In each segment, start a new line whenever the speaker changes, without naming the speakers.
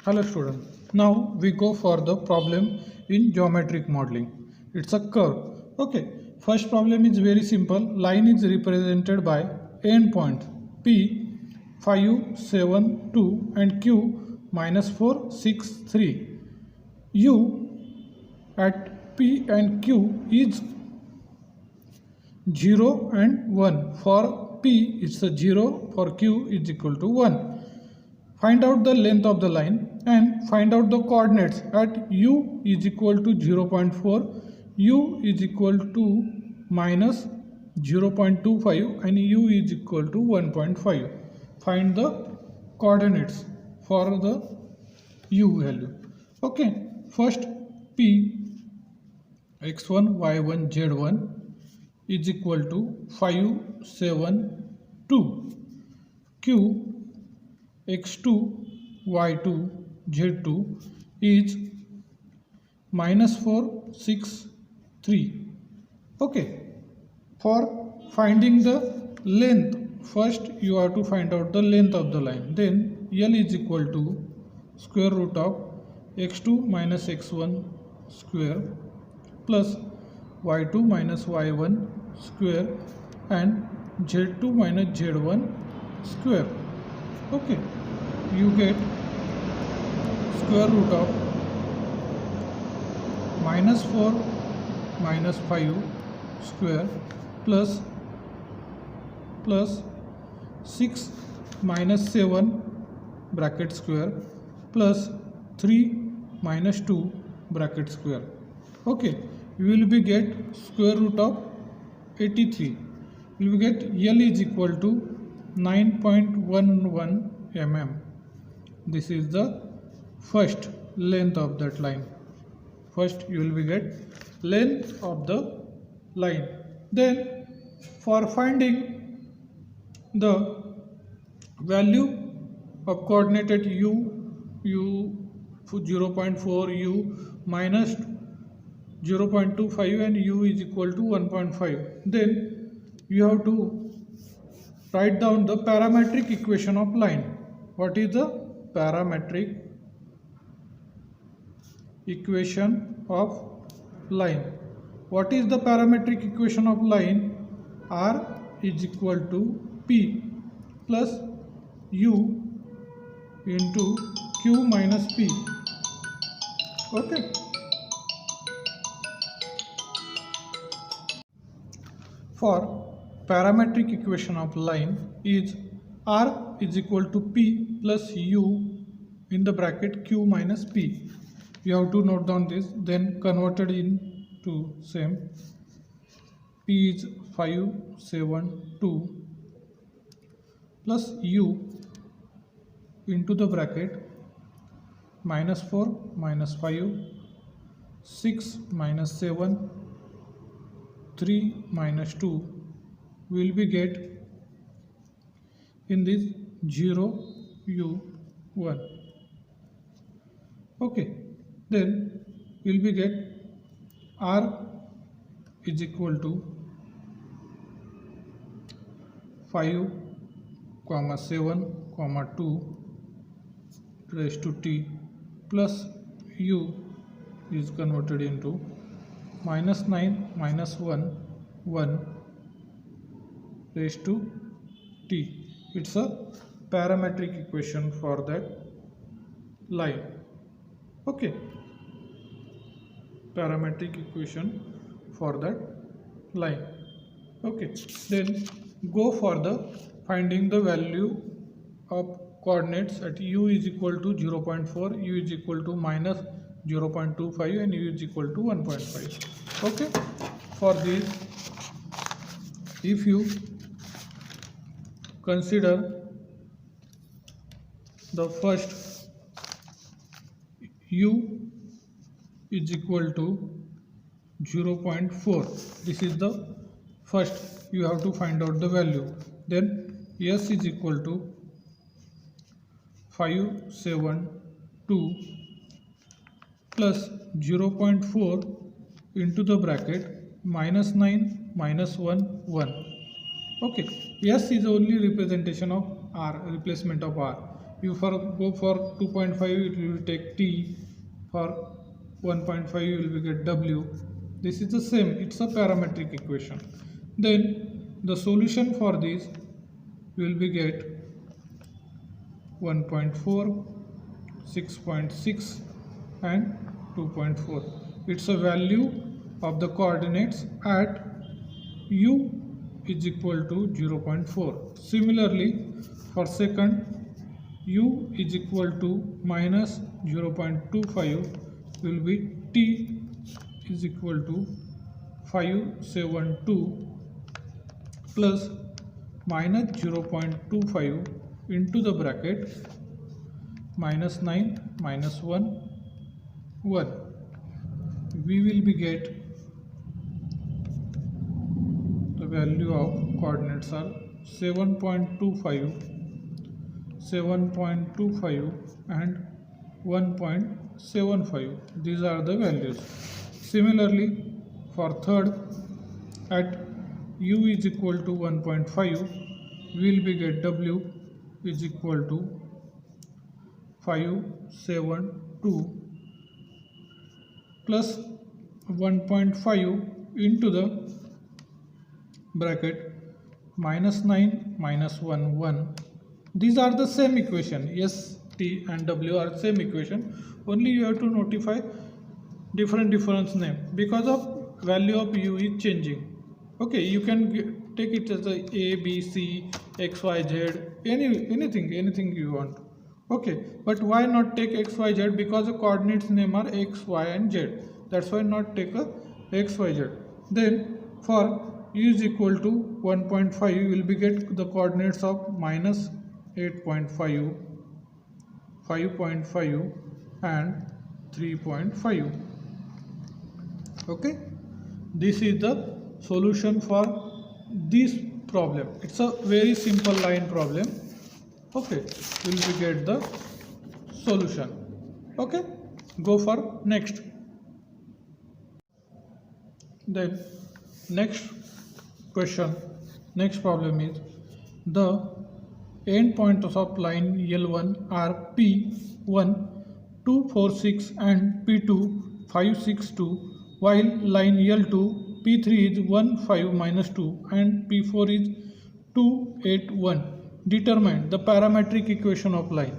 Hello students. Now we go for the problem in geometric modeling. It's a curve. Okay. First problem is very simple. Line is represented by endpoints P 5, 7, 2 and Q minus 4, 6, 3. U at P and Q is 0 and 1. For P it's a 0, for Q is equal to 1. Find out the length of the line and find out the coordinates at u is equal to 0.4, u is equal to minus 0.25 and u is equal to 1.5. Find the coordinates for the u value. Okay, first P x1, y1, z1 is equal to 5, 7, 2. Q x2, y2, z2 is minus 4, 6, 3. Okay. For finding the length, first you have to find out the length of the line. Then L is equal to square root of x2 minus x1 square plus y2 minus y1 square and z2 minus z1 square. Okay, you get square root of minus 4 minus 5 square plus 6 minus 7 bracket square plus 3 minus 2 bracket square. Okay, you will be get square root of 83. You will get L is equal to 9.11 mm. This is the first length of that line. First you will be get length of the line. Then for finding the value of coordinate at u 0.4, u minus 0.25 and u is equal to 1.5. Then you have to write down the parametric equation of line. What is the parametric equation of line? What is the parametric equation of line? R is equal to P plus U into Q minus P. Okay. For parametric equation of line is R is equal to P plus U in the bracket Q minus P. You have to note down this, then converted into same. P is 5, 7, 2 plus U into the bracket minus 4 minus 5, 6 minus 7, 3 minus 2 will be get in this 0 u 1. Okay, then will be get R is equal to 5 comma 7 comma 2 raised to t plus u is converted into minus 9 minus 1 raised to t. It's a parametric equation for that line. Okay, parametric equation for that line. Okay, then go for the finding the value of coordinates at u is equal to 0.4, u is equal to minus 0.25 and u is equal to 1.5. Okay, for this, if you consider the first u is equal to 0.4, this is the first you have to find out the value. Then s is equal to 5, 7, 2 plus 0.4 into the bracket minus 9 minus 1 1. Okay, S is only representation of R, replacement of R. You go for 2.5, it will take t. For 1.5 you will get w. This is the same, it's a parametric equation. Then the solution for this will be get 1.4, 6.6 and 2.4. It's a value of the coordinates at u is equal to 0.4. Similarly, for second, u is equal to minus 0.25 will be t is equal to 572 plus minus 0.25 into the bracket minus 9 minus 1 1. We will be get the value of coordinates are 7.25, 7.25 and 1.75. These are the values. Similarly, for third, at u is equal to 1.5, we will be get w is equal to 572 plus 1.5 into the bracket minus 9 minus 1 1. These are the same equation. S, t and w are same equation, only you have to notify different name because of value of u is changing. Okay, you can take it as a b, c, x, y, z, anything you want. Okay, but why not take x, y, z? Because the coordinates name are x, y and z. That's why not take a x, y, z. Then for u is equal to 1.5, you will be get the coordinates of minus 8.5, 5.5 and 3.5. Okay, this is the solution for this problem. It's a very simple line problem. Okay, will we get the solution. Okay, go for next. Then next question, next problem is the end points of line L1 are P1 246 and P2 562, while line L2 P3 is 1 5 minus 2 and P4 is 2 8 1. Determine the parametric equation of line.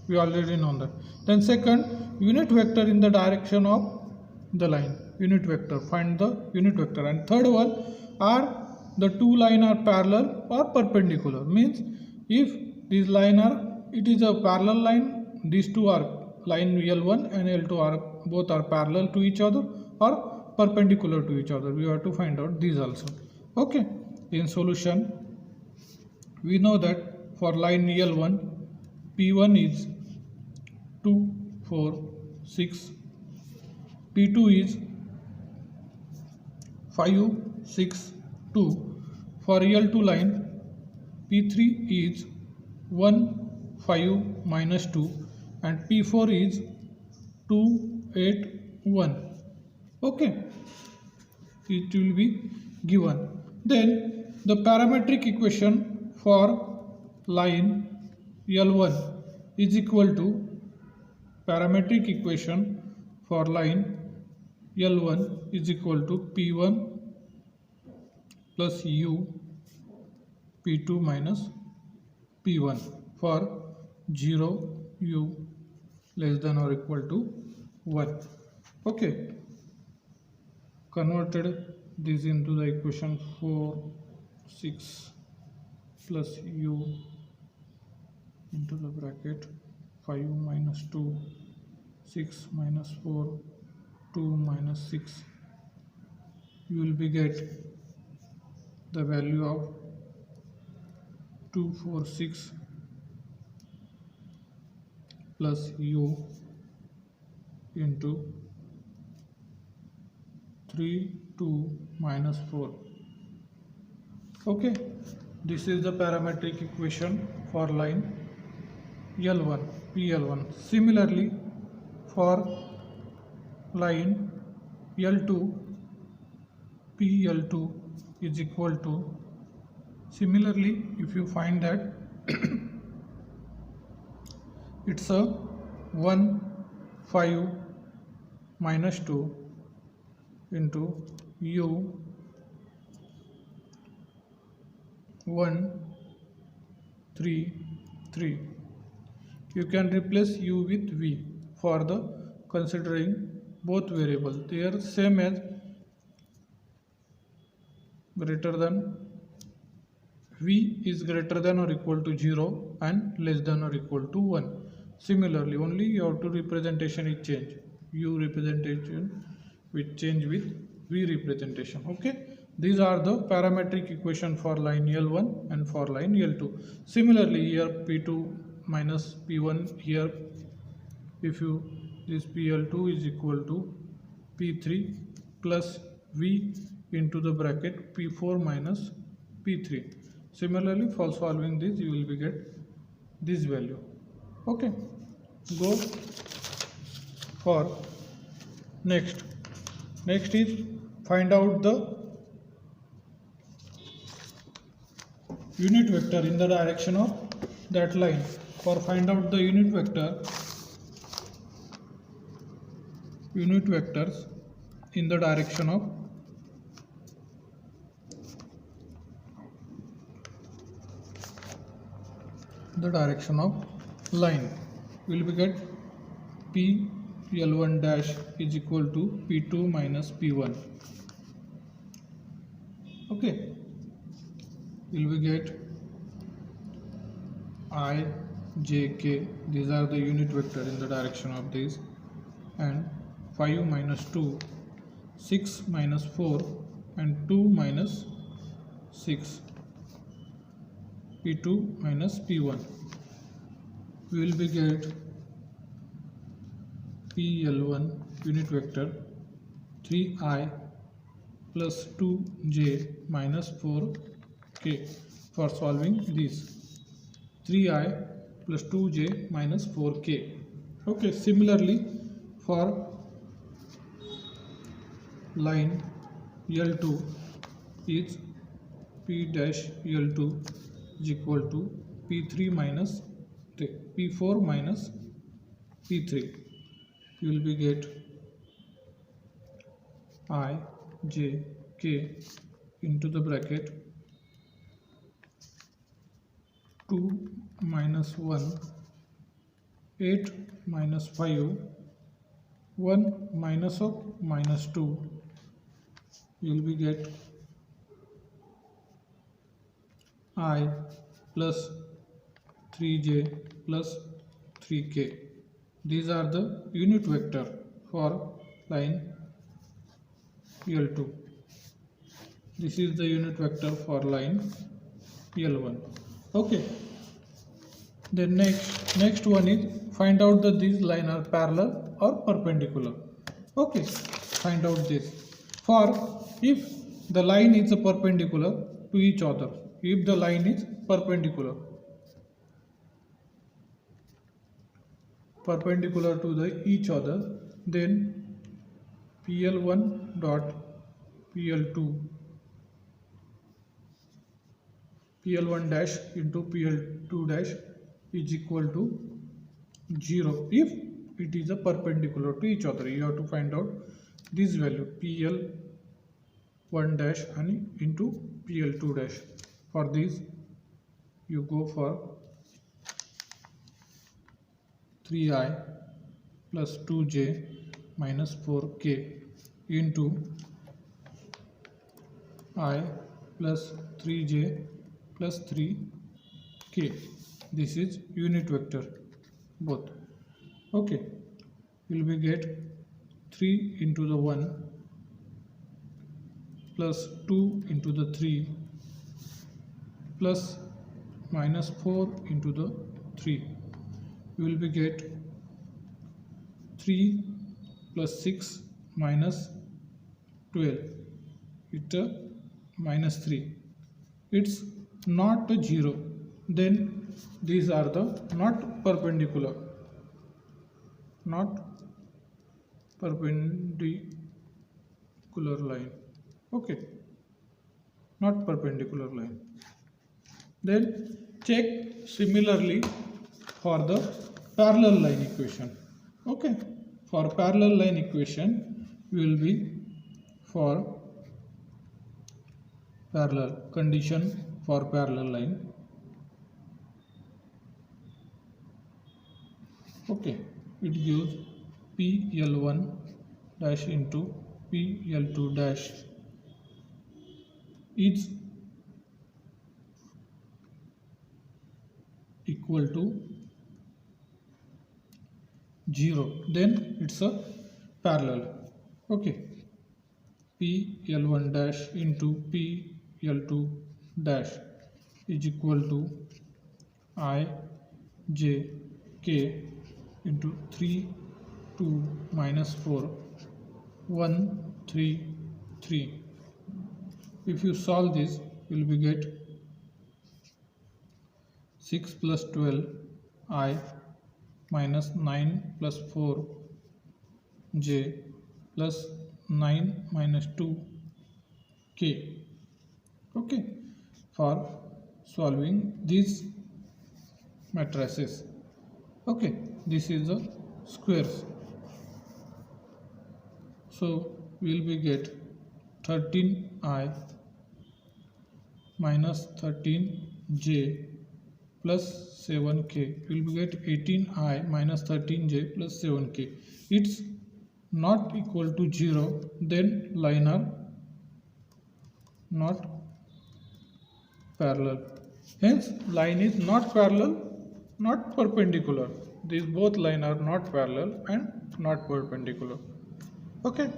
We already know that. Then second, unit vector in the direction of the line. Unit vector, find the unit vector. And third one, are the two lines are parallel or perpendicular? Means if these line are, it is a parallel line, these two are line L1 and L2 are both are parallel to each other or perpendicular to each other. We have to find out these also. Okay, in solution we know that for line L1 P1 is 2 4 6, P2 is 5 6 2. For L2 line P3 is 1 5 minus 2 and P4 is 2 8 1. Okay, it will be given. Then the parametric equation for line L1 is equal to, parametric equation for line L1 is equal to P1 plus u P2 minus P1 for 0 u less than or equal to 1. Okay, converted this into the equation 4 6 plus u into the bracket 5 minus 2 6 minus 4 2 minus 6. You will be get the value of 246 plus u into 3 2 minus 4. Okay, this is the parametric equation for line L1 PL1. Similarly, for line L2 PL2 is equal to, similarly if you find that it's a 1 5 minus 2 into u 1 3 3. You can replace u with v for the considering both variables. They are same as greater than v is greater than or equal to 0 and less than or equal to 1. Similarly, only your two representation is change. U representation will change with v representation. Okay, these are the parametric equation for line L1 and for line L2. Similarly, here P2 minus P1, here if you this PL2 is equal to P3 plus V into the bracket P4 minus P3. Similarly, for solving this, you will be get this value. Okay, go for next. Next is find out the unit vector in the direction of that line. For find out the unit vectors in the direction of line, will be get P L1 dash is equal to P2 minus P1. Okay, will be get I, J, K. These are the unit vector in the direction of this, and 5 minus 2, 6 minus 4, and 2 minus 6. P2 minus P1. We will be get PL1 unit vector 3i plus 2j minus 4k. For solving this, 3i plus 2j minus 4k. Okay, similarly for line L2 is P dash L2 is equal to P3 minus P4 minus P3. You will be get I, J, K into the bracket 2 minus 1, 8 minus 5, 1 minus of minus 2. You will be get I plus 3j plus 3k. These are the unit vector for line L2. This is the unit vector for line L1. Okay. Then next one is find out that these lines are parallel or perpendicular. Okay. Find out this. For if the line is perpendicular to each other, if the line is perpendicular to each other, then PL1 dot PL1 dash into PL2 dash is equal to 0 if it is a perpendicular to each other. You have to find out this value PL1 dash and into PL2 dash. For this you go for 3i plus 2j minus 4k into I plus 3j plus 3k. This is unit vector both. Okay, will be get 3 into the 1 plus 2 into the 3 plus minus 4 into the 3. You will be get 3 plus 6 minus 12. It's minus 3. It's not a 0. Then these are the not perpendicular line. Okay, not perpendicular line. Then check similarly for the parallel line equation. Okay, for parallel line equation we will be for parallel condition for parallel line. Okay, it gives PL1 dash into PL2 dash is equal to 0, then it's a parallel. Okay, PL1 dash into PL2 dash is equal to I j k into 3 2 minus 4 1 3 3. If you solve this, you will be get 6 plus 12 I minus 9 plus 4 j plus 9 minus 2 k. Okay, for solving these matrices. Okay, this is the squares. So we will be get 13I minus 13j plus 7k. We will get 18I minus 13j plus 7k. It's not equal to 0, then line are not parallel. Hence line is not parallel, not perpendicular. These both lines are not parallel and not perpendicular. Okay,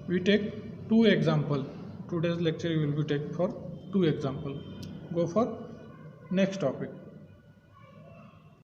we take two example. Today's lecture we will be take for two example. Go for next topic.